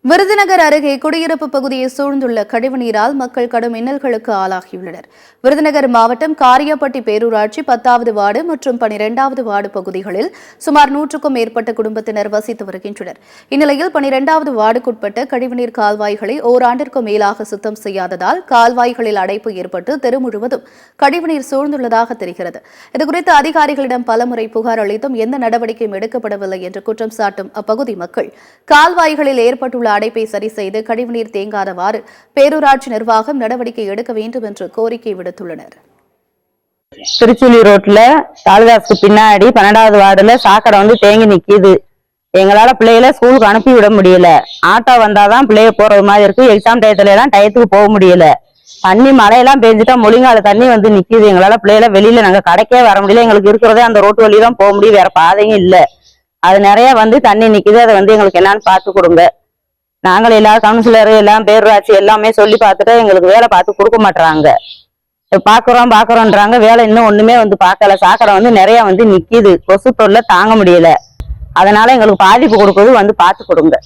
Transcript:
விருதுநகர் அருகே குடியிருப்பு பகுதியை சூழ்ந்துள்ள கழிவுநீரால் மக்கள் கடும் இன்னல்களுக்கு ஆளாகியுள்ளனர். விருதுநகர் மாவட்டம் காரியப்பட்டி பேரூராட்சி 10வது வார்டு மற்றும் 12வது வார்டு பகுதிகளில் சுமார் 100க்கும் மேற்பட்ட குடும்பத்தினர் வசித்து வருகின்றனர். இந்நிலையில் 12வது வார்டுக்குட்பட்ட கழிவுநீர் கால்வாய்களை ஓராண்டிற்கும் மேலாக சுத்தம் செய்யாததால் கால்வாய்களில் அடைப்பு ஏற்பட்டு தெரு முழுவதும் கழிவுநீர் சூழ்ந்துள்ளதாக தெரிகிறது. இதுகுறித்து அதிகாரிகளிடம் பலமுறை புகார் அளித்தும் எந்த நடவடிக்கையும் எடுக்கப்படவில்லை என்று குற்றம் சாட்டும் அப்பகுதி மக்கள் கால்வாய்களில் ஏற்பட்டுள்ள அடைப்பை சரி செய்து கழிவுநீர் தேங்காதவாறு பேரூராட்சி நிர்வாகம் நடவடிக்கை எடுக்க வேண்டும் என்று கோரிக்கை விடுத்துள்ளனர். திருச்சுழி ரோட்ல தாலுகாசுக்கு பின்னாடி 12வது வார்டுல சாக்கடை தேங்கி நிக்குது. எங்களால பிள்ளைகளை ஸ்கூலுக்கு அனுப்பி விட முடியல. ஆட்டோ வந்தாதான் பிள்ளைய போறது மாதிரி இருக்கு. எக்ஸாம் டயத்துல எல்லாம் டயத்துக்கு போக முடியல. தண்ணி மழையெல்லாம் பெஞ்சுட்டா மொழிங்கால தண்ணி நிக்குது. எங்களால பிள்ளைகளை வெளியில நாங்க கடைக்கே வர முடியல. எங்களுக்கு இருக்கிறதே அந்த ரோட்டு வழிதான் போக முடியும், வேற பாதையும் இல்ல. அது நிறைய தண்ணி நிக்குது. அதை எங்களுக்கு என்னன்னு பார்த்து கொடுங்க. நாங்கள் எல்லா கவுன்சிலர் எல்லாம் பேரூராட்சி எல்லாமே சொல்லி பார்த்துட்டு எங்களுக்கு வேலை பார்த்து கொடுக்க மாட்டாங்க. பாக்குறோம்ன்றாங்க, வேலை இன்னும் ஒண்ணுமே பார்க்கல. சாக்கடை நிறைய நிக்குது. கொசு தொல்லை தாங்க முடியல. அதனால எங்களுக்கு பாதிப்பு கொடுக்குறது பார்த்து கொடுங்க.